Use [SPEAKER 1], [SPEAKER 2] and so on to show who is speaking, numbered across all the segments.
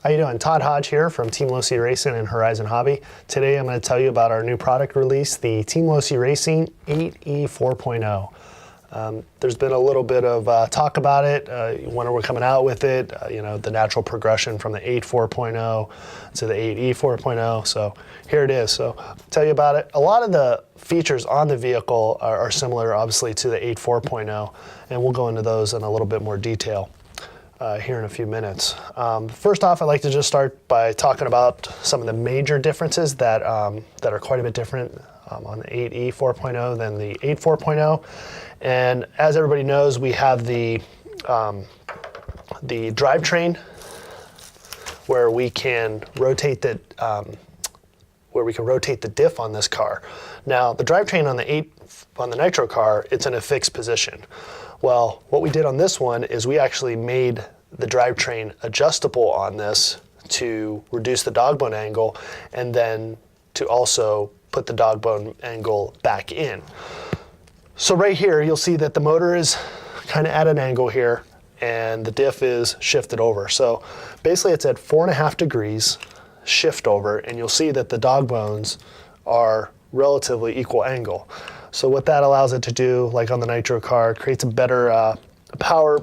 [SPEAKER 1] How you doing? Todd Hodge here from Team Losi Racing and Horizon Hobby. Today I'm going to tell you about our new product release, the Team Losi Racing 8E 4.0. There's been a little bit of talk about it, when we're coming out with it, you know, the natural progression from the 8 4.0 to the 8E 4.0. So here it is. So I'll tell you about it. A lot of the features on the vehicle are similar, obviously, to the 8 4.0, and we'll go into those in a little bit more detail here in a few minutes. First off, I'd like to just start by talking about some of the major differences that are quite a bit different on the 8E 4.0 than the 8 4.0. And as everybody knows, we have the drivetrain where we can rotate the diff on this car. Now, the drivetrain on the Nitro car, it's in a fixed position. Well, what we did on this one is we actually made the drivetrain adjustable on this to reduce the dog bone angle and then to also put the dog bone angle back in. So right here, you'll see that the motor is kind of at an angle here and the diff is shifted over. So basically it's at 4.5 degrees shift over, and you'll see that the dog bones are relatively equal angle. So what that allows it to do, like on the Nitro car, creates a better power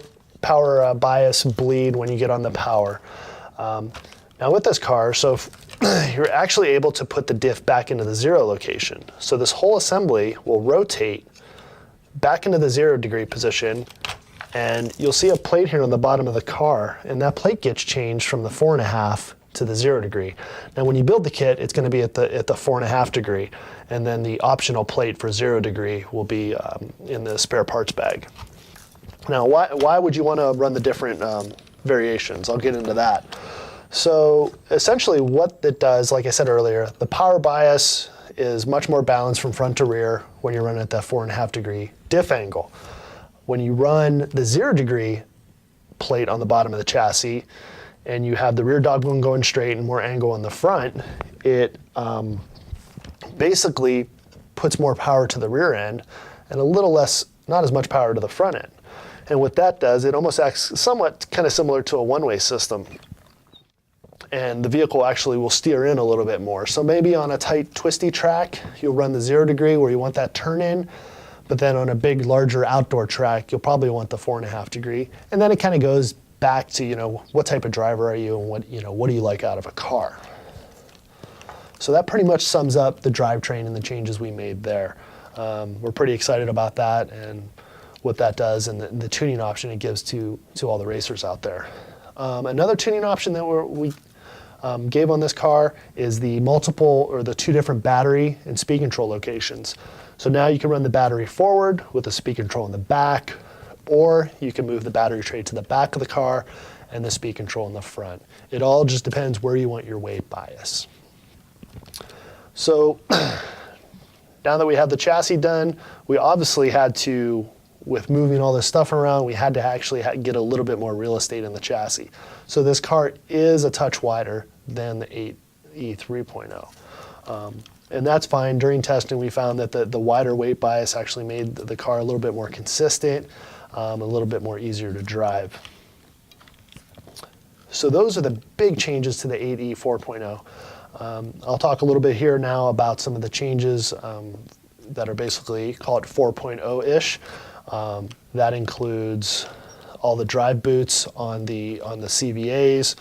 [SPEAKER 1] bias bleed when you get on the power. Now with this car, so you're actually able to put the diff back into the 0 location. So this whole assembly will rotate back into the 0 degree position, and you'll see a plate here on the bottom of the car, and that plate gets changed from the 4.5 to the 0 degree. Now when you build the kit, it's going to be at the 4.5 degree, and then the optional plate for 0 degree will be in the spare parts bag. Now why would you want to run the different variations? I'll get into that. So essentially what it does, like I said earlier, the power bias is much more balanced from front to rear when you're running at that 4.5 degree diff angle. When you run the 0 degree plate on the bottom of the chassis and you have the rear dog bone going straight and more angle on the front, it basically puts more power to the rear end and a little less, not as much power to the front end. And what that does, it almost acts somewhat kind of similar to a one-way system. And the vehicle actually will steer in a little bit more. So maybe on a tight, twisty track, you'll run the 0 degree where you want that turn in, but then on a big, larger outdoor track, you'll probably want the 4.5 degree. And then it kind of goes back to, you know, what type of driver are you and what do you like out of a car? So that pretty much sums up the drivetrain and the changes we made there. We're pretty excited about that and what that does and the tuning option it gives to all the racers out there. Another tuning option that we gave on this car is the the 2 different battery and speed control locations. So now you can run the battery forward with the speed control in the back, or you can move the battery tray to the back of the car and the speed control in the front. It all just depends where you want your weight bias. So now that we have the chassis done, we obviously had to, with moving all this stuff around, we had to actually get a little bit more real estate in the chassis. So this car is a touch wider than the 8E 3.0. And that's fine. During testing, we found that the wider weight bias actually made the car a little bit more consistent, a little bit more easier to drive. So those are the big changes to the 8E 4.0. I'll talk a little bit here now about some of the changes that are basically, call it 4.0-ish. That includes all the drive boots on the CVAs,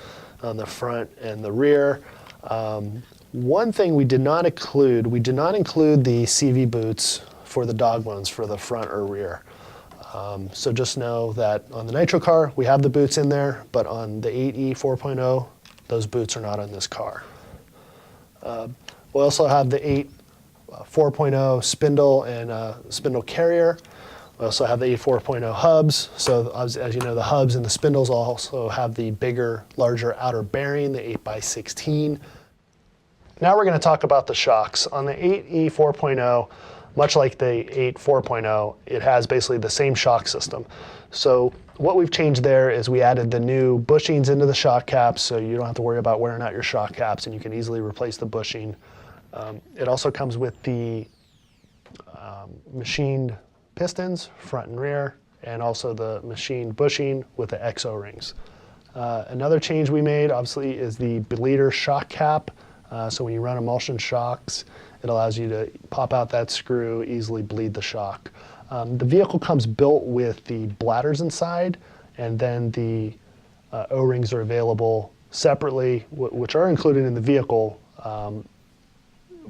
[SPEAKER 1] on the front and the rear. One thing we did not include the CV boots for the dog bones for the front or rear. So just know that on the Nitro car, we have the boots in there, but on the 8E 4.0, those boots are not on this car. We also have the 8 4.0 spindle and spindle carrier. We also have the 8 4.0 hubs. So as you know, the hubs and the spindles also have the bigger, larger outer bearing, the 8x16. Now we're going to talk about the shocks. On the 8E 4.0, much like the 8 4.0, it has basically the same shock system. So what we've changed there is we added the new bushings into the shock caps, so you don't have to worry about wearing out your shock caps and you can easily replace the bushing. It also comes with the machined pistons, front and rear, and also the machined bushing with the XO rings. Another change we made, obviously, is the bleeder shock cap. So when you run emulsion shocks, it allows you to pop out that screw, easily bleed the shock. The vehicle comes built with the bladders inside, and then the O-rings are available separately, which are included in the vehicle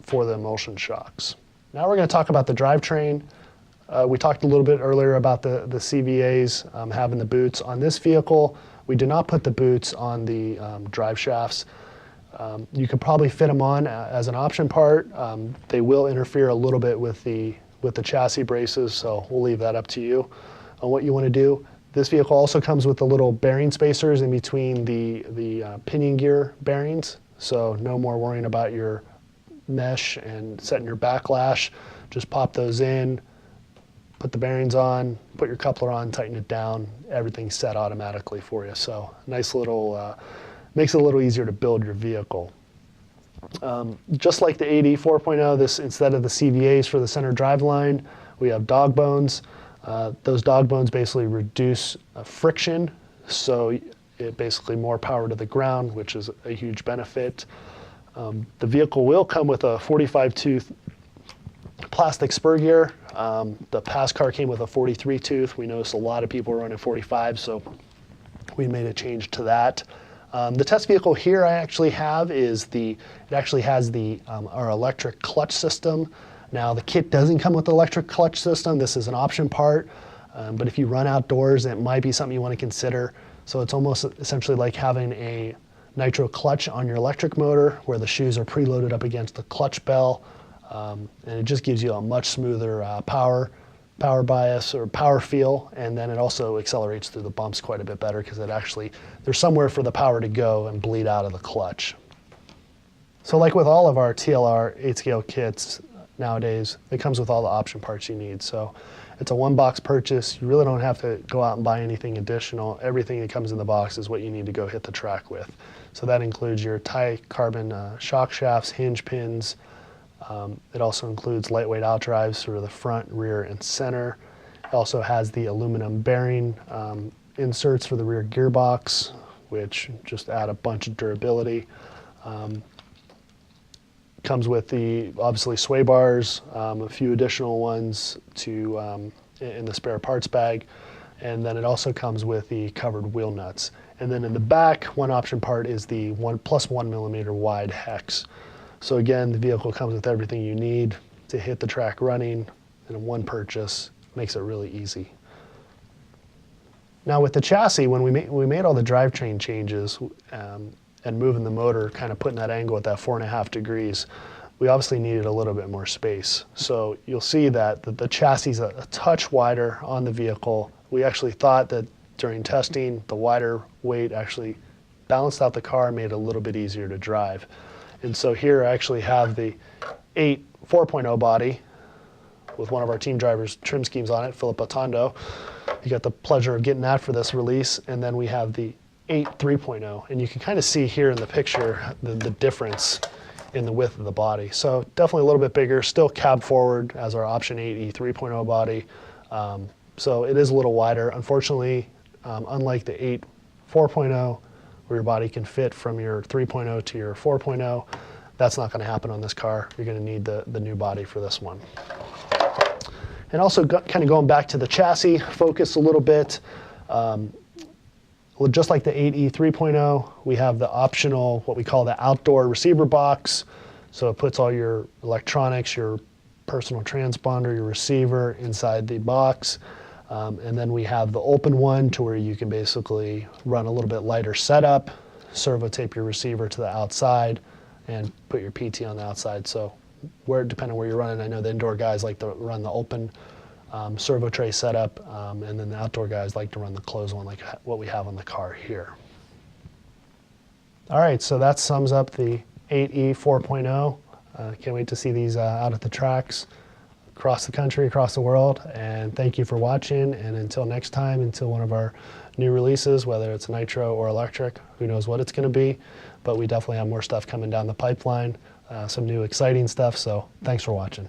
[SPEAKER 1] for the emulsion shocks. Now we're going to talk about the drivetrain. We talked a little bit earlier about the CVAs having the boots. On this vehicle, we did not put the boots on the drive shafts. You could probably fit them on as an option part. They will interfere a little bit with the chassis braces, so we'll leave that up to you on what you want to do. This vehicle also comes with the little bearing spacers in between the pinion gear bearings, so no more worrying about your mesh and setting your backlash. Just pop those in, put the bearings on, put your coupler on, tighten it down. Everything's set automatically for you. So nice little, makes it a little easier to build your vehicle. Just like the 8E 4.0, this, instead of the CVAs for the center drive line, we have dog bones. Those dog bones basically reduce friction, so it basically more power to the ground, which is a huge benefit. The vehicle will come with a 45-tooth plastic spur gear. The past car came with a 43-tooth. We noticed a lot of people were running 45, so we made a change to that. The test vehicle here I actually have is it actually has our electric clutch system. Now the kit doesn't come with the electric clutch system. This is an option part, but if you run outdoors, it might be something you want to consider. So it's almost essentially like having a nitro clutch on your electric motor where the shoes are preloaded up against the clutch bell, and it just gives you a much smoother power bias or power feel, and then it also accelerates through the bumps quite a bit better because there's somewhere for the power to go and bleed out of the clutch. So like with all of our TLR 8 kits nowadays, it comes with all the option parts you need. So it's a one-box purchase. You really don't have to go out and buy anything additional. Everything that comes in the box is what you need to go hit the track with. So that includes your Ti-carbon shock shafts, hinge pins. It also includes lightweight outdrives for the front, rear, and center. It also has the aluminum bearing inserts for the rear gearbox, which just add a bunch of durability. Comes with the, obviously, sway bars, a few additional ones in the spare parts bag, and then it also comes with the covered wheel nuts. And then in the back, one option part is the 1+1 millimeter wide hex. So again, the vehicle comes with everything you need to hit the track running, and in one purchase makes it really easy. Now with the chassis, when we made all the drivetrain changes, and moving the motor, kind of putting that angle at that 4.5 degrees, we obviously needed a little bit more space. So you'll see that the chassis is a touch wider on the vehicle. We actually thought that during testing, the wider weight actually balanced out the car and made it a little bit easier to drive. And so here I actually have the 8 4.0 body with one of our team drivers' trim schemes on it, Philip Atondo. You got the pleasure of getting that for this release. And then we have the 8 3.0, and you can kind of see here in the picture the difference in the width of the body. So definitely a little bit bigger, still cab forward as our option 8E 3.0 body. So it is a little wider. Unfortunately, unlike the 8 4.0, where your body can fit from your 3.0 to your 4.0, that's not going to happen on this car. You're going to need the new body for this one. And also kind of going back to the chassis focus a little bit. Well, just like the 8E 3.0, we have the optional, what we call the outdoor receiver box. So it puts all your electronics, your personal transponder, your receiver inside the box. And then we have the open one to where you can basically run a little bit lighter setup, servo tape your receiver to the outside, and put your PT on the outside. So depending on where you're running, I know the indoor guys like to run the open servo tray setup, and then the outdoor guys like to run the closed one like what we have on the car here. All right, so that sums up the 8E 4.0. Can't wait to see these out at the tracks across the country, across the world, and thank you for watching. And until next time, until one of our new releases, whether it's nitro or electric, who knows what it's going to be, but we definitely have more stuff coming down the pipeline, some new exciting stuff, so thanks for watching.